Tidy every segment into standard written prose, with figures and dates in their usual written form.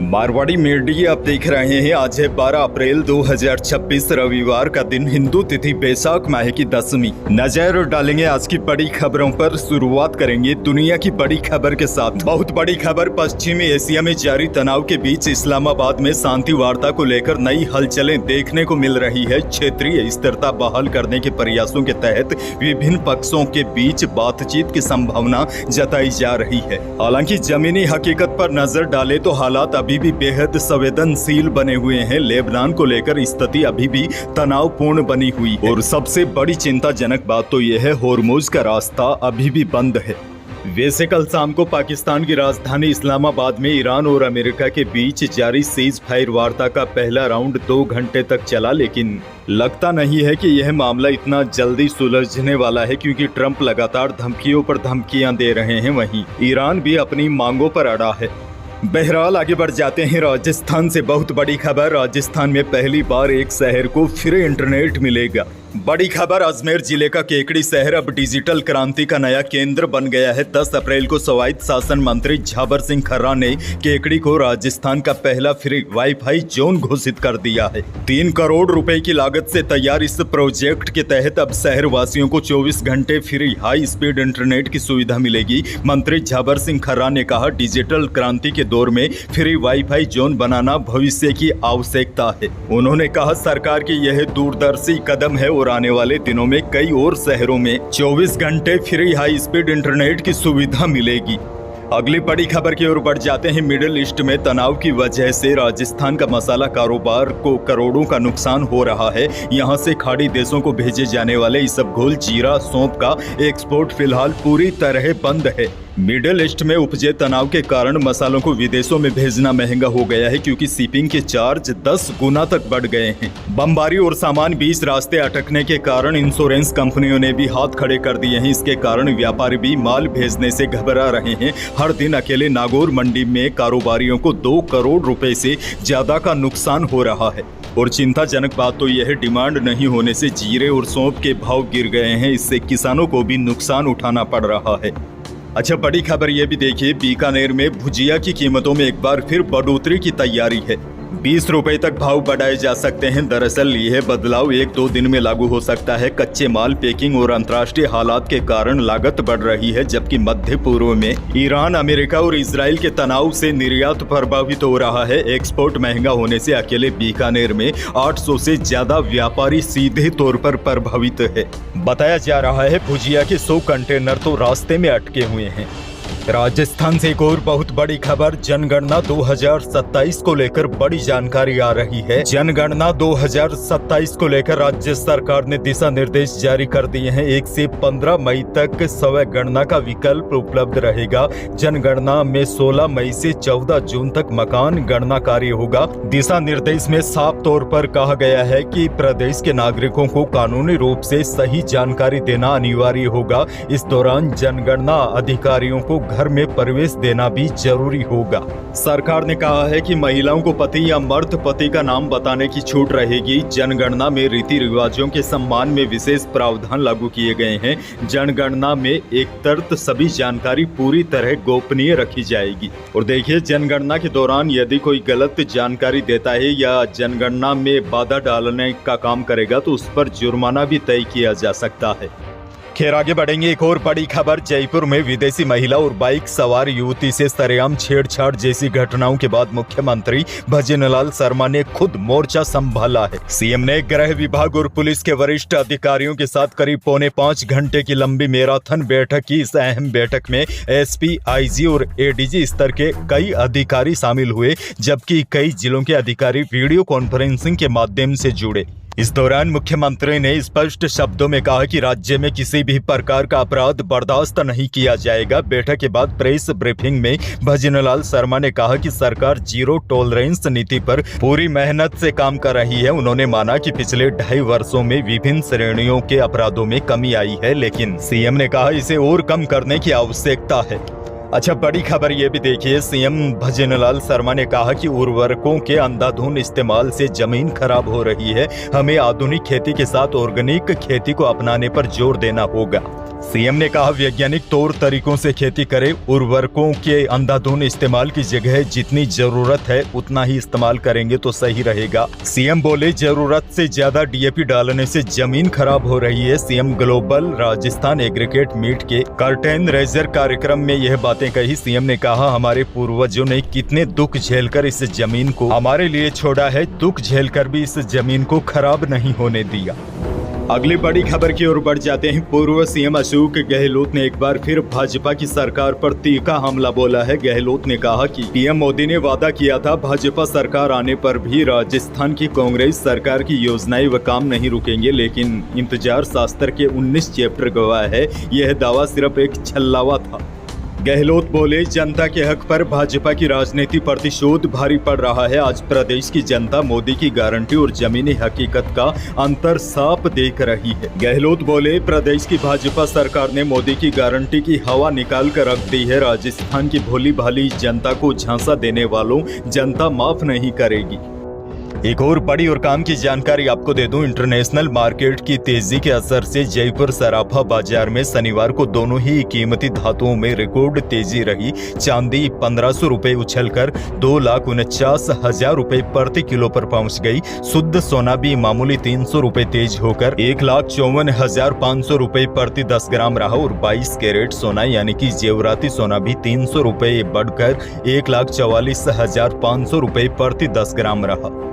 Marwari media आप देख रहे हैं। आज है 12 अप्रैल 2026 रविवार का दिन, हिंदू तिथि बैसाख माह की 10वीं। नजर डालेंगे आज की बड़ी खबरों पर। शुरुआत करेंगे दुनिया की बड़ी खबर के साथ। बहुत बड़ी खबर, पश्चिमी एशिया में जारी तनाव के बीच इस्लामाबाद में शांति वार्ता को लेकर नई हलचलें देखने को मिल रही है। क्षेत्रीय स्थिरता बहाल करने के प्रयासों के तहत विभिन्न पक्षों के बीच बातचीत की संभावना जताई जा रही है। हालांकि जमीनी हकीकत पर नजर डाले तो हालात अभी भी बेहद संवेदनशील बने हुए हैं। लेबनान को लेकर स्थिति अभी भी तनावपूर्ण बनी हुई है और सबसे बड़ी चिंताजनक बात तो यह है, होर्मुज का रास्ता अभी भी बंद है। वैसे कल शाम को पाकिस्तान की राजधानी इस्लामाबाद में ईरान और अमेरिका के बीच जारी सीज फायर वार्ता का पहला राउंड 2 घंटे तक चला, लेकिन लगता नहीं है कि यह मामला इतना जल्दी सुलझने वाला है, क्योंकि ट्रंप लगातार धमकियों पर धमकियां दे रहे हैं। वहीं ईरान भी अपनी मांगों पर अड़ा है। बहरहाल आगे बढ़ जाते हैं राजस्थान से। बहुत बड़ी खबर, राजस्थान में पहली बार एक शहर को फिर इंटरनेट मिलेगा। बड़ी खबर, अजमेर जिले का केकड़ी शहर अब डिजिटल क्रांति का नया केंद्र बन गया है। 10 अप्रैल को स्वायत्त शासन मंत्री झाबर सिंह खर्रा ने केकड़ी को राजस्थान का पहला फ्री वाईफाई जोन घोषित कर दिया है। 3 करोड़ रुपए की लागत से तैयार इस प्रोजेक्ट के तहत अब शहर वासियों को 24 घंटे फ्री हाई स्पीड इंटरनेट की सुविधा मिलेगी। मंत्री झाबर सिंह खर्रा ने कहा, डिजिटल क्रांति के दौर में फ्री वाईफाई जोन बनाना भविष्य की आवश्यकता है। उन्होंने कहा, सरकार की यह दूरदर्शी कदम है और आने वाले दिनों में कई और शहरों में 24 घंटे फ्री हाई स्पीड इंटरनेट की सुविधा मिलेगी। अगली बड़ी खबर की ओर बढ़ जाते हैं। मिडिल ईस्ट में तनाव की वजह से राजस्थान का मसाला कारोबार को करोड़ों का नुकसान हो रहा है। यहां से खाड़ी देशों को भेजे जाने वाले इसबगोल, जीरा, सौंफ का एक्सपोर्ट फिलहाल पूरी तरह बंद है। मिडिल ईस्ट में उपजे तनाव के कारण मसालों को विदेशों में भेजना महंगा हो गया है, क्योंकि शिपिंग के चार्ज 10 गुना तक बढ़ गए हैं। बमबारी और सामान बीच रास्ते अटकने के कारण इंश्योरेंस कंपनियों ने भी हाथ खड़े कर दिए हैं। इसके कारण व्यापारी भी माल भेजने से घबरा रहे हैं। हर दिन अकेले नागौर मंडी में कारोबारियों को 2 करोड़ रुपए से ज्यादा का नुकसान हो रहा है। और चिंताजनक बात तो यह है, डिमांड नहीं होने से जीरे और सौंफ के भाव गिर गए हैं। इससे किसानों को भी नुकसान उठाना पड़ रहा है। अच्छा, बड़ी खबर यह भी देखिए, बीकानेर में भुजिया की कीमतों में एक बार फिर बढ़ोतरी की तैयारी है। 20 रुपए तक भाव बढ़ाए जा सकते हैं। दरअसल यह बदलाव 1-2 दिन में लागू हो सकता है। कच्चे माल, पैकिंग और अंतर्राष्ट्रीय हालात के कारण लागत बढ़ रही है, जबकि मध्य पूर्व में ईरान, अमेरिका और इजराइल के तनाव से निर्यात प्रभावित हो रहा है। एक्सपोर्ट महंगा होने से अकेले बीकानेर में 800 से ज्यादा व्यापारी सीधे तौर पर प्रभावित है। बताया जा रहा है भुजिया के 100 कंटेनर तो रास्ते में अटके हुए हैं। राजस्थान से एक और बहुत बड़ी खबर, जनगणना 2027 को लेकर बड़ी जानकारी आ रही है। जनगणना 2027 को लेकर राज्य सरकार ने दिशा निर्देश जारी कर दिए हैं। 1 से 15 मई तक स्वयं गणना का विकल्प उपलब्ध रहेगा। जनगणना में 16 मई से 14 जून तक मकान गणना कार्य होगा। दिशा निर्देश में साफ तौर पर कहा गया है कि प्रदेश के नागरिकों को कानूनी रूप से सही जानकारी देना अनिवार्य होगा। इस दौरान जनगणना अधिकारियों को घर में प्रवेश देना भी जरूरी होगा। सरकार ने कहा है कि महिलाओं को पति या मर्द पति का नाम बताने की छूट रहेगी। जनगणना में रीति रिवाजों के सम्मान में विशेष प्रावधान लागू किए गए हैं। जनगणना में एक तर्क सभी जानकारी पूरी तरह गोपनीय रखी जाएगी। और देखिए, जनगणना के दौरान यदि कोई गलत जानकारी देता है या जनगणना में बाधा डालने का काम करेगा तो उस पर जुर्माना भी तय किया जा सकता है। खैर, आगे बढ़ेंगे। एक और बड़ी खबर, जयपुर में विदेशी महिला और बाइक सवार युवती से सरेआम छेड़छाड़ जैसी घटनाओं के बाद मुख्यमंत्री भजनलाल शर्मा ने खुद मोर्चा संभाला है। सीएम ने गृह विभाग और पुलिस के वरिष्ठ अधिकारियों के साथ करीब 4.25 घंटे की लंबी मैराथन बैठक की। इस अहम बैठक में एसपी, आईजी और एडीजी स्तर के कई अधिकारी शामिल हुए, जबकि कई जिलों के अधिकारी वीडियो कॉन्फ्रेंसिंग के माध्यम से जुड़े। इस दौरान मुख्यमंत्री ने स्पष्ट शब्दों में कहा कि राज्य में किसी भी प्रकार का अपराध बर्दाश्त नहीं किया जाएगा। बैठक के बाद प्रेस ब्रीफिंग में भजनलाल शर्मा ने कहा कि सरकार जीरो टॉलरेंस नीति पर पूरी मेहनत से काम कर रही है। उन्होंने माना कि पिछले 2.5 वर्षों में विभिन्न श्रेणियों के अपराधों में कमी आई है, लेकिन सीएम ने कहा इसे और कम करने की आवश्यकता है। अच्छा, बड़ी खबर ये भी देखिए, सीएम भजनलाल शर्मा ने कहा कि उर्वरकों के अंधाधुंध इस्तेमाल से जमीन खराब हो रही है। हमें आधुनिक खेती के साथ ऑर्गेनिक खेती को अपनाने पर जोर देना होगा। सीएम ने कहा, वैज्ञानिक तौर तरीकों से खेती करें। उर्वरकों के अंधाधुंध इस्तेमाल की जगह जितनी जरूरत है उतना ही इस्तेमाल करेंगे तो सही रहेगा। सीएम बोले, जरूरत से ज्यादा डीएपी डालने से जमीन खराब हो रही है। CM global Rajasthan agritech meet के कर्टेन रेजर कार्यक्रम में यह बातें कही। सीएम ने कहा, हमारे पूर्वजों ने कितने दुख झेलकर इस जमीन को हमारे लिए छोड़ा है, दुख झेलकर भी इस जमीन को खराब नहीं होने दिया। अगली बड़ी खबर की ओर बढ़ जाते हैं। पूर्व सीएम अशोक गहलोत ने एक बार फिर भाजपा की सरकार पर तीखा हमला बोला है। गहलोत ने कहा कि पीएम मोदी ने वादा किया था भाजपा सरकार आने पर भी राजस्थान की कांग्रेस सरकार की योजनाएं व काम नहीं रुकेंगे, लेकिन इंतजार शास्त्र के 19 चैप्टर गवाह है, यह दावा सिर्फ एक छल्लावा था। गहलोत बोले, जनता के हक पर भाजपा की राजनीति प्रतिशोध भारी पड़ रहा है। आज प्रदेश की जनता मोदी की गारंटी और जमीनी हकीकत का अंतर साफ देख रही है। गहलोत बोले, प्रदेश की भाजपा सरकार ने मोदी की गारंटी की हवा निकाल कर रख दी है। राजस्थान की भोली भाली जनता को झांसा देने वालों जनता माफ नहीं करेगी। एक और बड़ी और काम की जानकारी आपको दे दूं, इंटरनेशनल मार्केट की तेजी के असर से जयपुर सराफा बाजार में शनिवार को दोनों ही कीमती धातुओं में रिकॉर्ड तेजी रही। चांदी 1500 रुपए उछलकर 2,49,000 रुपए प्रति किलो पर पहुंच गई। शुद्ध सोना भी मामूली 300 रुपए तेज होकर 1,54,500 रुपए प्रति 10 ग्राम रहा और 22 कैरेट सोना यानी कि जेवराती सोना भी 300 रुपए बढ़कर 1,44,500 रुपए प्रति 10 ग्राम रहा।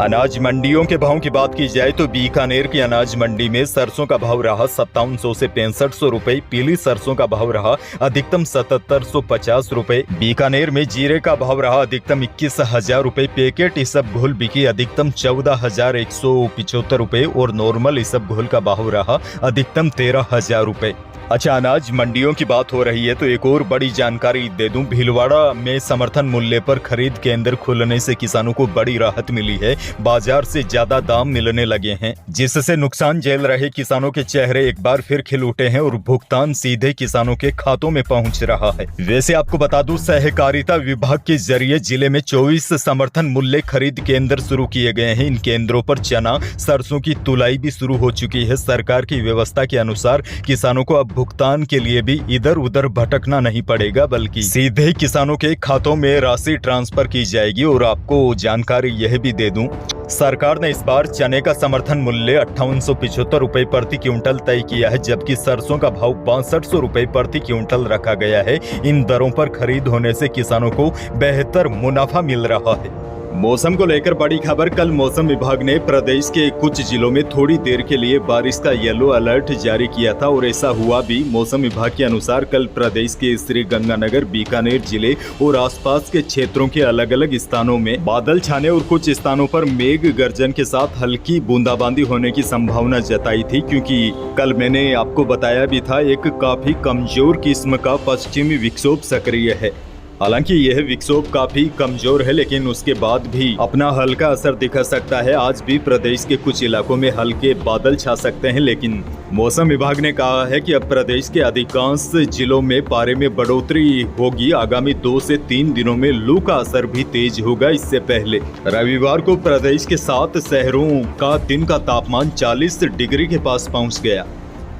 अनाज मंडियों के भाव की बात की जाए तो बीकानेर की अनाज मंडी में सरसों का भाव रहा 5700 से 6500 रुपए। पीली सरसों का भाव रहा अधिकतम 7750 रुपए। बीकानेर में जीरे का भाव रहा अधिकतम 21,000 रुपए। पैकेट इसबगोल बिकी अधिकतम 14,175 रुपए और नॉर्मल इसबगोल का भाव रहा अधिकतम 13,000 रुपए। अच्छा, अनाज मंडियों की बात हो रही है तो एक और बड़ी जानकारी दे दूं, भीलवाड़ा में समर्थन मूल्य पर खरीद केंद्र खुलने से किसानों को बड़ी राहत मिली है। बाजार से ज्यादा दाम मिलने लगे हैं, जिससे नुकसान झेल रहे किसानों के चेहरे एक बार फिर खिल उठे हैं और भुगतान सीधे किसानों के खातों में पहुंच रहा है। वैसे आपको बता दूं, सहकारिता विभाग के जरिए जिले में 24 समर्थन मूल्य खरीद केंद्र शुरू किए गए हैं। इन केंद्रों पर चना, सरसों की तुलाई भी शुरू हो चुकी है। सरकार की व्यवस्था के अनुसार किसानों को अब भुगतान के लिए भी इधर उधर भटकना नहीं पड़ेगा, बल्कि सीधे किसानों के खातों में राशि ट्रांसफर की जाएगी। और आपको जानकारी यह भी दे दूं, सरकार ने इस बार चने का समर्थन मूल्य 5875 रुपए प्रति क्विंटल तय किया है, जबकि सरसों का भाव 6200 रुपए प्रति क्विंटल रखा गया है। इन दरों पर खरीद होने से किसानों को बेहतर मुनाफा मिल रहा है। मौसम को लेकर बड़ी खबर, कल मौसम विभाग ने प्रदेश के कुछ जिलों में थोड़ी देर के लिए बारिश का येलो अलर्ट जारी किया था और ऐसा हुआ भी। मौसम विभाग के अनुसार कल प्रदेश के श्री गंगानगर, बीकानेर जिले और आसपास के क्षेत्रों के अलग अलग स्थानों में बादल छाने और कुछ स्थानों पर मेघ गर्जन के साथ हल्की बूंदाबांदी होने की संभावना जताई थी, क्योंकि कल मैंने आपको बताया भी था एक काफी कमजोर किस्म का पश्चिमी विक्षोभ सक्रिय है। हालांकि यह विक्षोभ काफी कमजोर है, लेकिन उसके बाद भी अपना हल्का असर दिखा सकता है। आज भी प्रदेश के कुछ इलाकों में हल्के बादल छा सकते हैं, लेकिन मौसम विभाग ने कहा है कि अब प्रदेश के अधिकांश जिलों में पारे में बढ़ोतरी होगी। आगामी 2 से 3 दिनों में लू का असर भी तेज होगा। इससे पहले रविवार को प्रदेश के 7 शहरों का दिन का तापमान 40 डिग्री के पास पहुँच गया।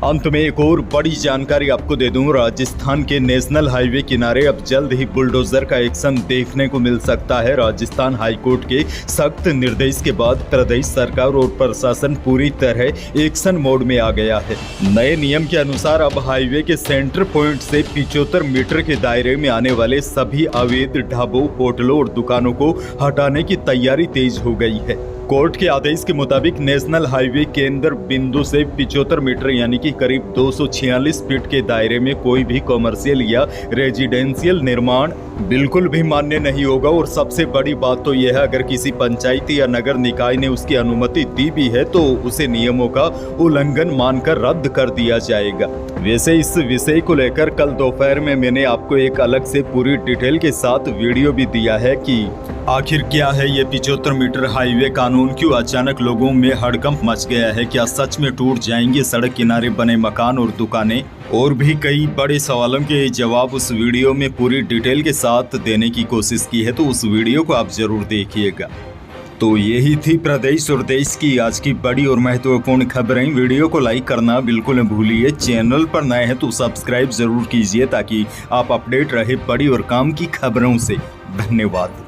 अंत में एक और बड़ी जानकारी आपको दे दूं, राजस्थान के नेशनल हाईवे किनारे अब जल्द ही बुलडोजर का एक्शन देखने को मिल सकता है। राजस्थान हाईकोर्ट के सख्त निर्देश के बाद प्रदेश सरकार और प्रशासन पूरी तरह एक्शन मोड में आ गया है। नए नियम के अनुसार अब हाईवे के सेंटर पॉइंट से 75 मीटर के दायरे में आने वाले सभी अवैध ढाबों, होटलों और दुकानों को हटाने की तैयारी तेज हो गई है। कोर्ट के आदेश के मुताबिक नेशनल हाईवे केंद्र बिंदु से 75 मीटर यानी कि करीब 246 फीट के दायरे में कोई भी कॉमर्शियल या रेजिडेंशियल निर्माण बिल्कुल भी मान्य नहीं होगा। और सबसे बड़ी बात तो यह है, अगर किसी पंचायती या नगर निकाय ने उसकी अनुमति दी भी है तो उसे नियमों का उल्लंघन मानकर रद्द कर दिया जाएगा। वैसे इस विषय को लेकर कल दोपहर में मैंने आपको एक अलग से पूरी डिटेल के साथ वीडियो भी दिया है कि आखिर क्या है ये 75 मीटर हाईवे कानून? क्यों अचानक लोगों में हड़कंप मच गया है? क्या सच में टूट जाएंगे सड़क किनारे बने मकान और दुकानें? और भी कई बड़े सवालों के जवाब उस वीडियो में पूरी डिटेल के साथ देने की कोशिश की है, तो उस वीडियो को आप जरूर देखिएगा। तो यही थी प्रदेश और देश की आज की बड़ी और महत्वपूर्ण खबरें। वीडियो को लाइक करना बिल्कुल न भूलिए। चैनल पर नए हैं तो सब्सक्राइब जरूर कीजिए ताकि आप अपडेट रहे बड़ी और काम की खबरों से। धन्यवाद।